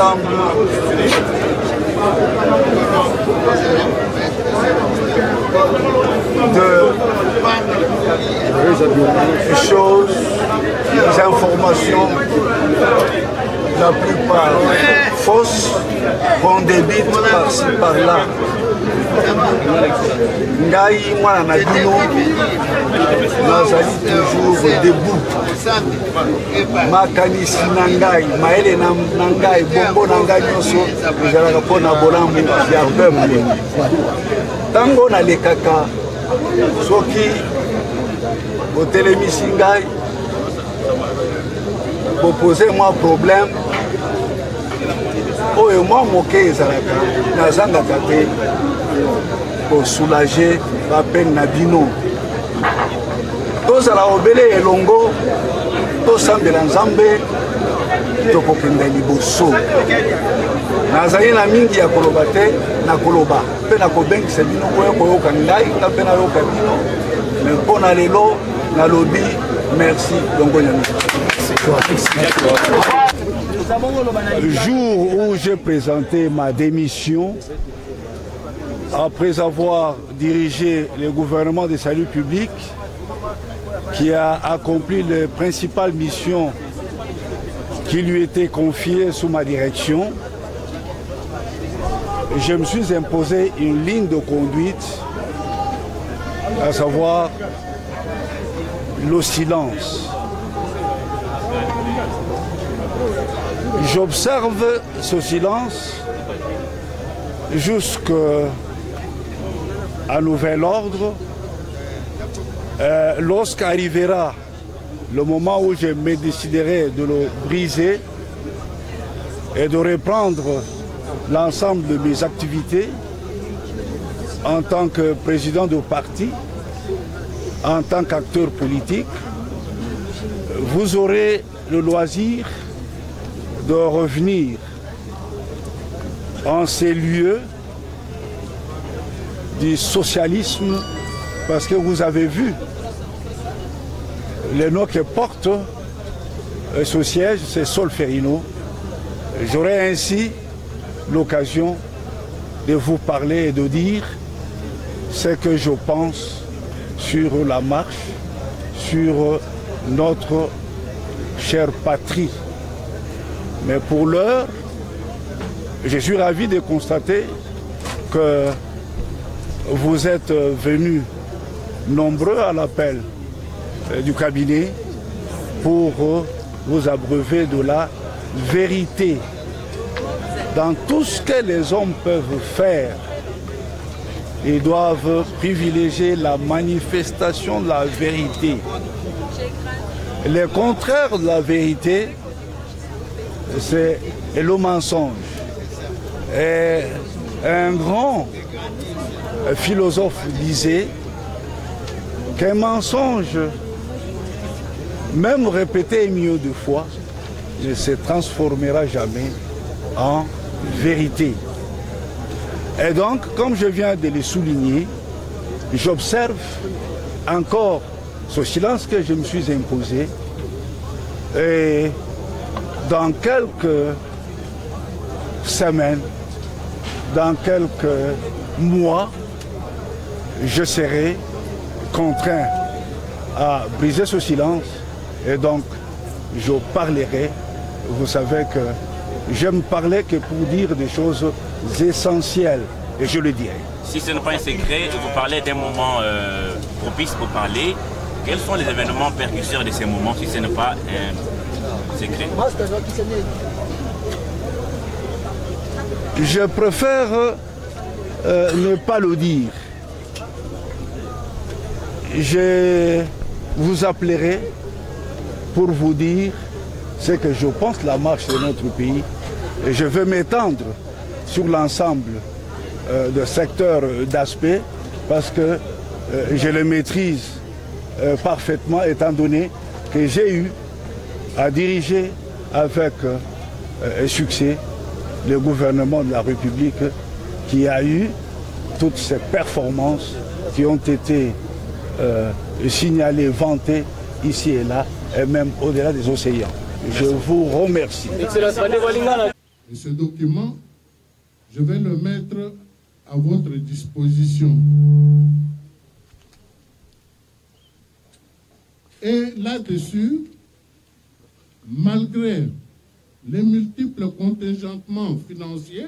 l'ensemble des choses, des informations, la plupart fausses, qu'on débite par-ci par-là. Ngai, moi, na bino, nazali toujours debout. Makanisi nangai, maele nangai, bombo nangai nyoso, ezalaka mpona bolambu ya peuple. Tango nalekaka soki botelemisi ngai, boposer moi problème, oyo mwa moke ezalaka nazangaka te pour soulager la peine na bino. Tozala obele elongo, tosambela nzambe, tokokenda liboso. Nazali na mingi ya koloba te, na koloba mpe na kobengisa bino oyo koyoka ngai nga mpe nayoka bino, me mpo na lelo nalobi merci longo nyami. Le jour où j'ai présenté ma démission, après avoir dirigé le gouvernement de salut public, qui a accompli les principales missions qui lui étaient confiées sous ma direction, je me suis imposé une ligne de conduite, à savoir le silence. J'observe ce silence jusqu'à nouvel ordre. Lorsqu'arrivera le moment où je me déciderai de le briser et de reprendre l'ensemble de mes activités en tant que président de parti, en tant qu'acteur politique, vous aurez le loisir de revenir en ces lieux du socialisme, parce que vous avez vu le nom que porte ce siège, c'est Solferino. J'aurai ainsi l'occasion de vous parler et de dire ce que je pense sur la marche, sur notre chère patrie. Mais pour l'heure, je suis ravi de constater que vous êtes venus nombreux à l'appel du cabinet pour vous abreuver de la vérité. Dans tout ce que les hommes peuvent faire, ils doivent privilégier la manifestation de la vérité. Le contraire de la vérité, c'est le mensonge. Et un grand philosophe disait qu'un mensonge, même répété un million de fois, ne se transformera jamais en vérité. Et donc, comme je viens de le souligner, j'observe encore ce silence que je me suis imposé. Et dans quelques semaines, dans quelques mois, je serai contraint à briser ce silence et donc je parlerai. Vous savez que je ne parlais que pour dire des choses essentielles et je le dirai. Si ce n'est pas un secret, vous parlez d'un moment propice pour parler. Quels sont les événements précurseurs de ces moments si ce n'est pas un secret? Je préfère ne pas le dire. Je vous appellerai pour vous dire ce que je pense de la marche de notre pays. Et je veux m'étendre sur l'ensemble de secteurs d'aspect parce que je le maîtrise parfaitement étant donné que j'ai eu à diriger avec succès le gouvernement de la République qui a eu toutes ces performances qui ont été signalées, vantées ici et là et même au-delà des océans. Je vous remercie. Et ce document, je vais le mettre à votre disposition. Et là-dessus, malgré les multiples contingentements financiers,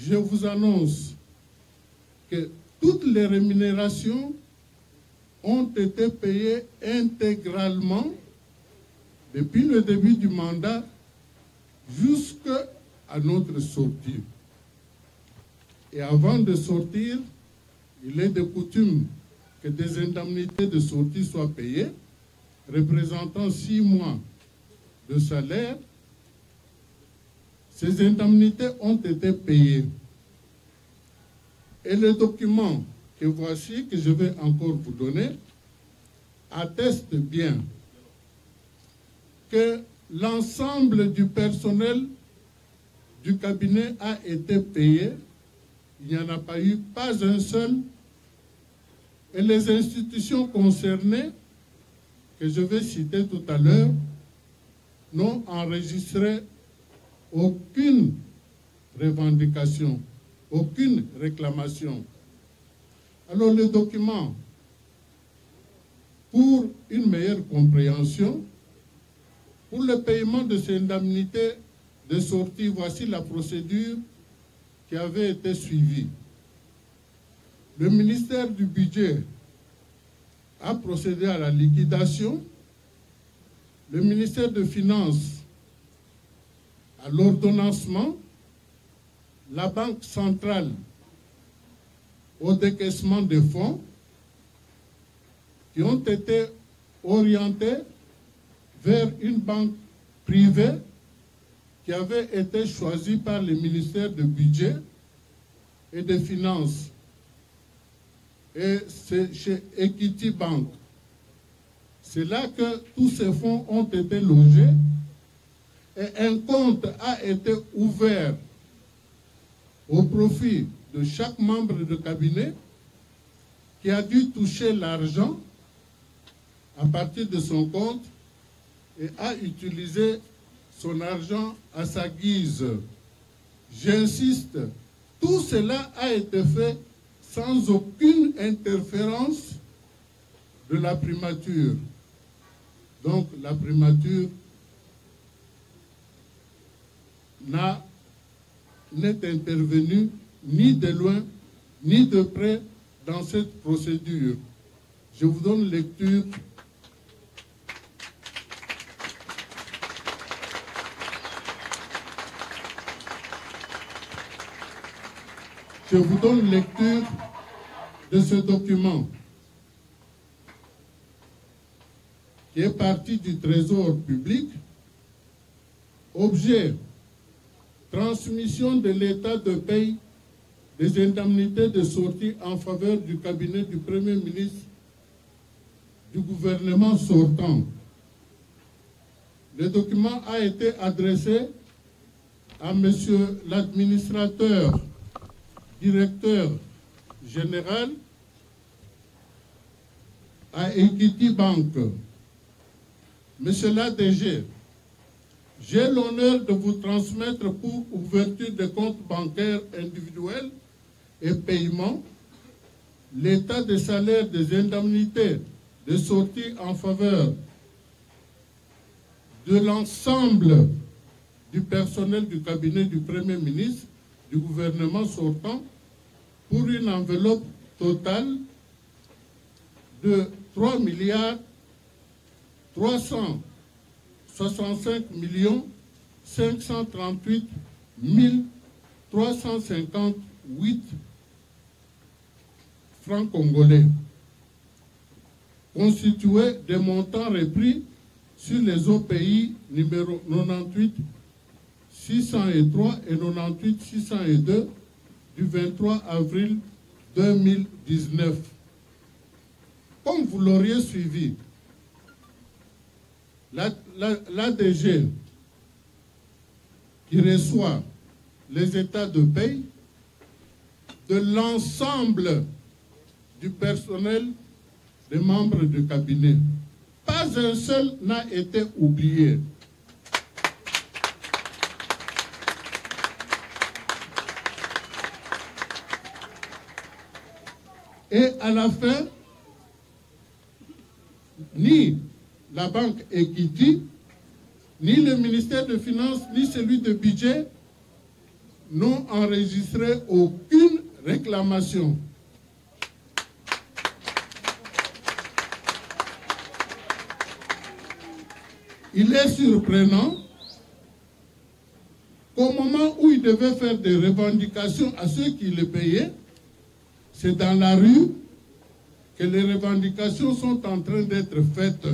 je vous annonce que toutes les rémunérations ont été payées intégralement depuis le début du mandat jusqu'à notre sortie. Et avant de sortir, il est de coutume que des indemnités de sortie soient payées, représentant 6 mois de salaire. Ces indemnités ont été payées. Et le document que voici, que je vais encore vous donner, atteste bien que l'ensemble du personnel du cabinet a été payé. Il n'y en a pas eu pas un seul. Et les institutions concernées, que je vais citer tout à l'heure, n'ont enregistré aucune revendication, aucune réclamation. Alors le document, pour une meilleure compréhension, pour le paiement de ces indemnités de sortie, voici la procédure qui avait été suivie. Le ministère du Budget a procédé à la liquidation, le ministère des Finances à l'ordonnancement, la Banque centrale au décaissement des fonds qui ont été orientés vers une banque privée qui avait été choisie par le ministère du Budget et des Finances. Et c'est chez Equity Bank. C'est là que tous ces fonds ont été logés et un compte a été ouvert au profit de chaque membre de cabinet qui a dû toucher l'argent à partir de son compte et a utilisé son argent à sa guise. J'insiste, tout cela a été fait sans aucune interférence de la primature. Donc la primature n'est intervenue ni de loin ni de près dans cette procédure. Je vous donne lecture. Je vous donne lecture de ce document qui est parti du Trésor public. Objet, transmission de l'état de paye des indemnités de sortie en faveur du cabinet du Premier ministre du gouvernement sortant. Le document a été adressé à Monsieur l'administrateur directeur général à Equity Bank. Monsieur l'ADG, j'ai l'honneur de vous transmettre pour ouverture de comptes bancaires individuels et paiement l'état des salaires des indemnités de sortie en faveur de l'ensemble du personnel du cabinet du Premier ministre du gouvernement sortant pour une enveloppe totale de 3 365 538 358 francs congolais, constitués des montants repris sur les OPI numéro 98 603 et 98 602 du 23 avril 2019. Comme vous l'auriez suivi, l'ADG qui reçoit les états de paye de l'ensemble du personnel des membres du cabinet. Pas un seul n'a été oublié. Et à la fin, ni la banque Equity, ni le ministère des Finances, ni celui de Budget n'ont enregistré aucune réclamation. Il est surprenant qu'au moment où ils devaient faire des revendications à ceux qui les payaient, c'est dans la rue que les revendications sont en train d'être faites.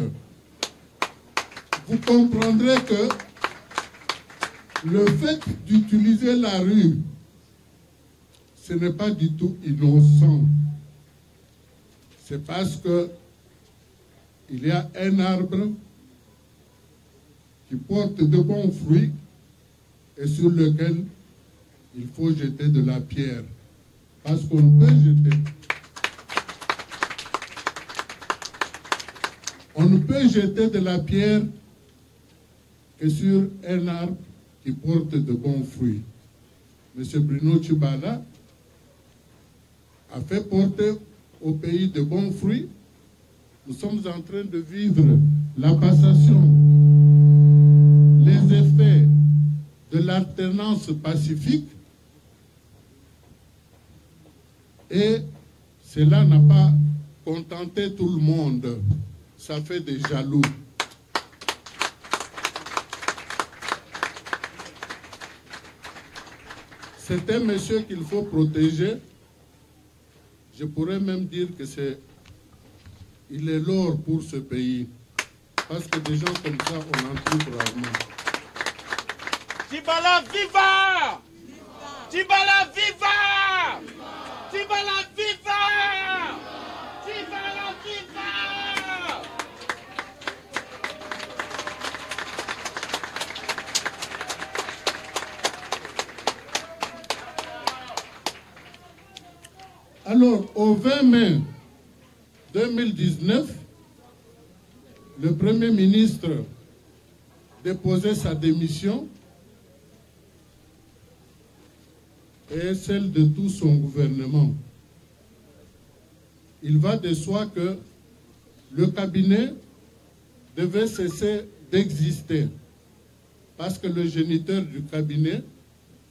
Vous comprendrez que le fait d'utiliser la rue, ce n'est pas du tout innocent. C'est parce que il y a un arbre qui porte de bons fruits et sur lequel il faut jeter de la pierre. Parce qu'on peut jeter. On ne peut jeter de la pierre que sur un arbre qui porte de bons fruits. M. Bruno Tshibala a fait porter au pays de bons fruits. Nous sommes en train de vivre la passation, les effets de l'alternance pacifique, et cela n'a pas contenté tout le monde. Ça fait des jaloux. C'est un monsieur qu'il faut protéger. Je pourrais même dire que il est l'or pour ce pays. Parce que des gens comme ça, on en trouve rarement. Tshibala viva! Tshibala viva! Tshibala viva! Tshibala viva! Alors, au 20 mai 2019, le Premier ministre déposait sa démission et celle de tout son gouvernement. Il va de soi que le cabinet devait cesser d'exister parce que le géniteur du cabinet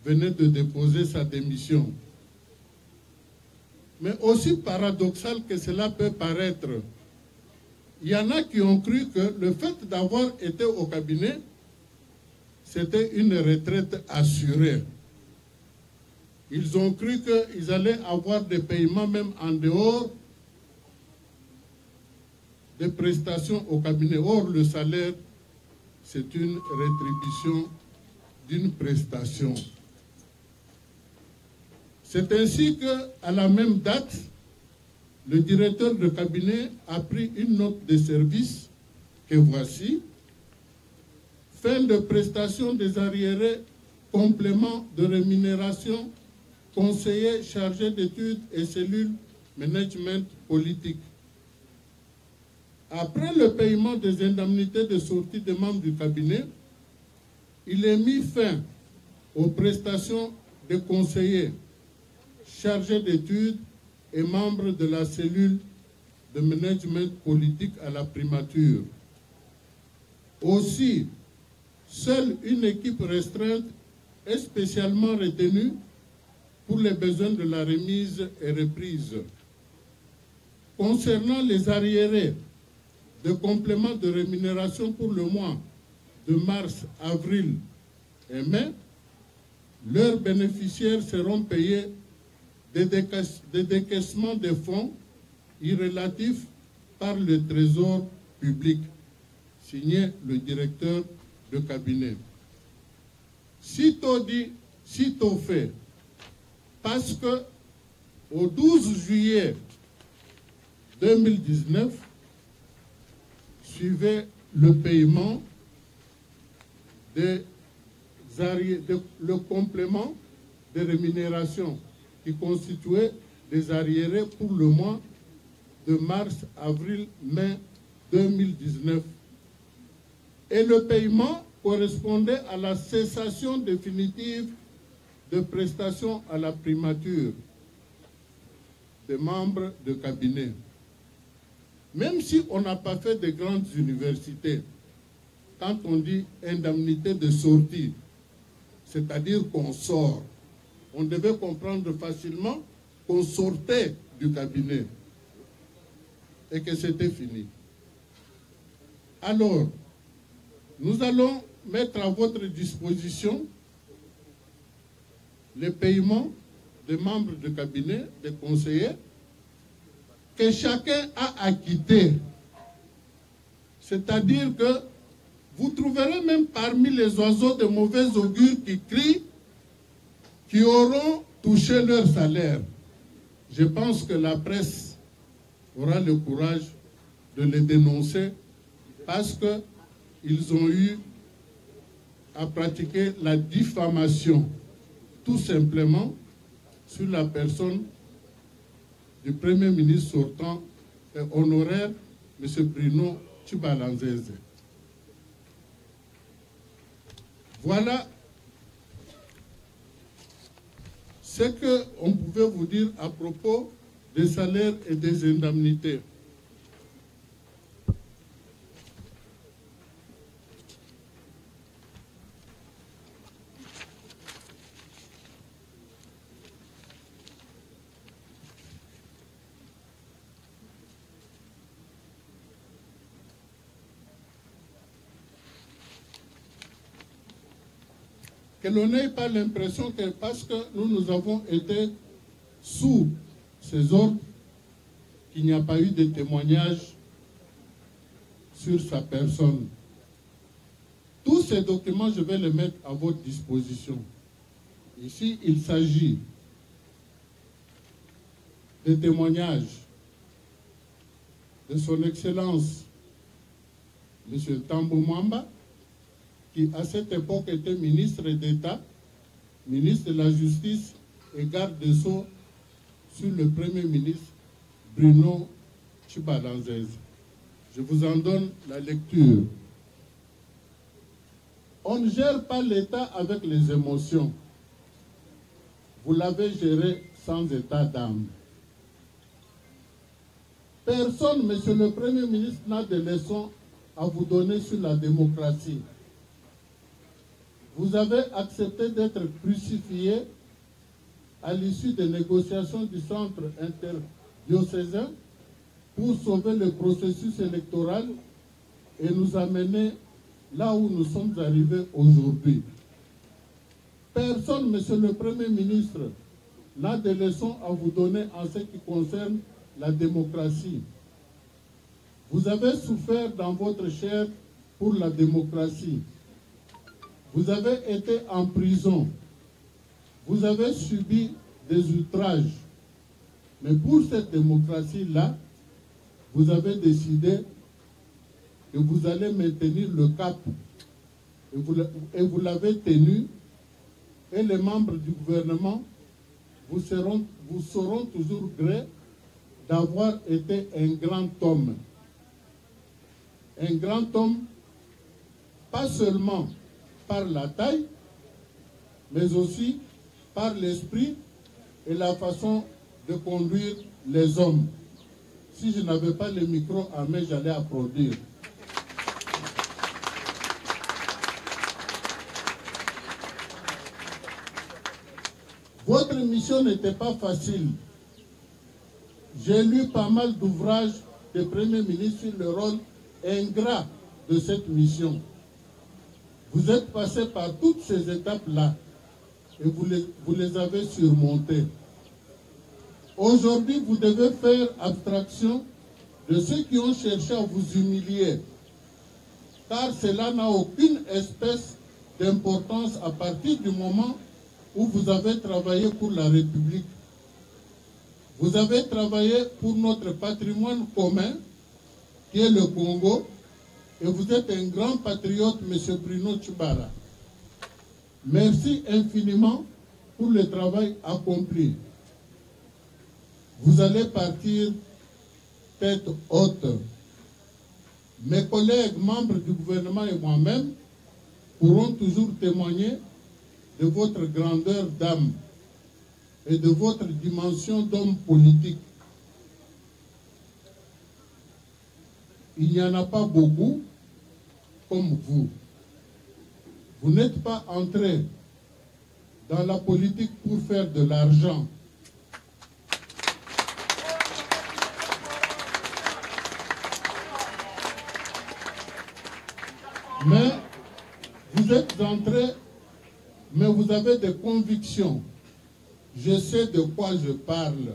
venait de déposer sa démission. Mais aussi paradoxal que cela peut paraître, il y en a qui ont cru que le fait d'avoir été au cabinet, c'était une retraite assurée. Ils ont cru qu'ils allaient avoir des paiements même en dehors des prestations au cabinet. Or, le salaire, c'est une rétribution d'une prestation. C'est ainsi qu'à la même date, le directeur de cabinet a pris une note de service que voici. Fin de prestation des arriérés, complément de rémunération, conseiller chargé d'études et cellule management politique. Après le paiement des indemnités de sortie des membres du cabinet, il est mis fin aux prestations des conseillers chargés d'études et membres de la cellule de management politique à la primature. Aussi, seule une équipe restreinte est spécialement retenue pour les besoins de la remise et reprise. Concernant les arriérés de compléments de rémunération pour le mois de mars, avril et mai, leurs bénéficiaires seront payés des décaissements de fonds irrélatifs par le Trésor public, signé le directeur de cabinet. Sitôt dit, sitôt fait, parce que au 12 juillet 2019, suivait le paiement le complément de rémunération qui constituait des arriérés pour le mois de mars, avril, mai 2019. Et le paiement correspondait à la cessation définitive de prestations à la primature. des membres de cabinet. Même si on n'a pas fait de grandes universités, quand on dit indemnité de sortie, c'est-à-dire qu'on sort, on devait comprendre facilement qu'on sortait du cabinet et que c'était fini. Alors, nous allons mettre à votre disposition les paiements des membres de cabinet, des conseillers, que chacun a acquitté. C'est-à-dire que vous trouverez même parmi les oiseaux de mauvais augure qui crient, qui auront touché leur salaire. Je pense que la presse aura le courage de les dénoncer parce qu'ils ont eu à pratiquer la diffamation, tout simplement, sur la personne du Premier ministre sortant et honoraire, M. Bruno Tshibala-Nzenze. Voilà ce qu'on pouvait vous dire à propos des salaires et des indemnités. Que l'on n'ait pas l'impression que parce que nous avons été sous ces ordres, qu'il n'y a pas eu de témoignage sur sa personne. Tous ces documents, je vais les mettre à votre disposition. Ici, il s'agit des témoignages de son Excellence, M. Tambo Mwamba, qui à cette époque était ministre d'État, ministre de la Justice et garde des Sceaux sur le Premier ministre Bruno Tshibala-Nzenze. Je vous en donne la lecture. On ne gère pas l'État avec les émotions. Vous l'avez géré sans état d'âme. Personne, Monsieur le Premier ministre, n'a de leçons à vous donner sur la démocratie. Vous avez accepté d'être crucifié à l'issue des négociations du centre interdiocésain pour sauver le processus électoral et nous amener là où nous sommes arrivés aujourd'hui. Personne, Monsieur le Premier ministre, n'a de leçons à vous donner en ce qui concerne la démocratie. Vous avez souffert dans votre chair pour la démocratie. Vous avez été en prison. Vous avez subi des outrages. Mais pour cette démocratie-là, vous avez décidé que vous allez maintenir le cap. Et vous l'avez tenu. Et les membres du gouvernement vous seront toujours gré d'avoir été un grand homme. Un grand homme, pas seulement par la taille, mais aussi par l'esprit et la façon de conduire les hommes. Si je n'avais pas le micro à main, j'allais applaudir. Votre mission n'était pas facile. J'ai lu pas mal d'ouvrages des premiers ministres sur le rôle ingrat de cette mission. Vous êtes passé par toutes ces étapes-là et vous les avez surmontées. Aujourd'hui, vous devez faire abstraction de ceux qui ont cherché à vous humilier, car cela n'a aucune espèce d'importance à partir du moment où vous avez travaillé pour la République. Vous avez travaillé pour notre patrimoine commun, qui est le Congo, et vous êtes un grand patriote, M. Bruno Tshibala. Merci infiniment pour le travail accompli. Vous allez partir tête haute. Mes collègues, membres du gouvernement et moi-même pourront toujours témoigner de votre grandeur d'âme et de votre dimension d'homme politique. il n'y en a pas beaucoup comme vous. Vous n'êtes pas entré dans la politique pour faire de l'argent. Mais vous êtes entré, mais vous avez des convictions. Je sais de quoi je parle.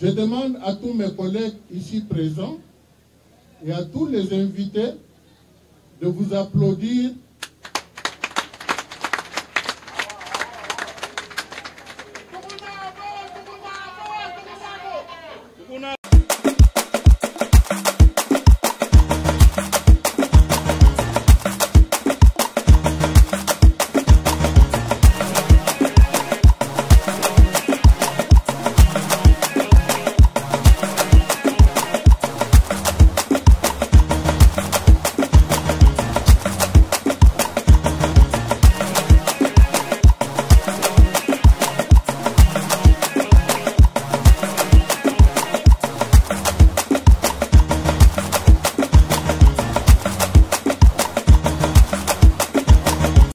Je demande à tous mes collègues ici présents et à tous les invités de vous applaudir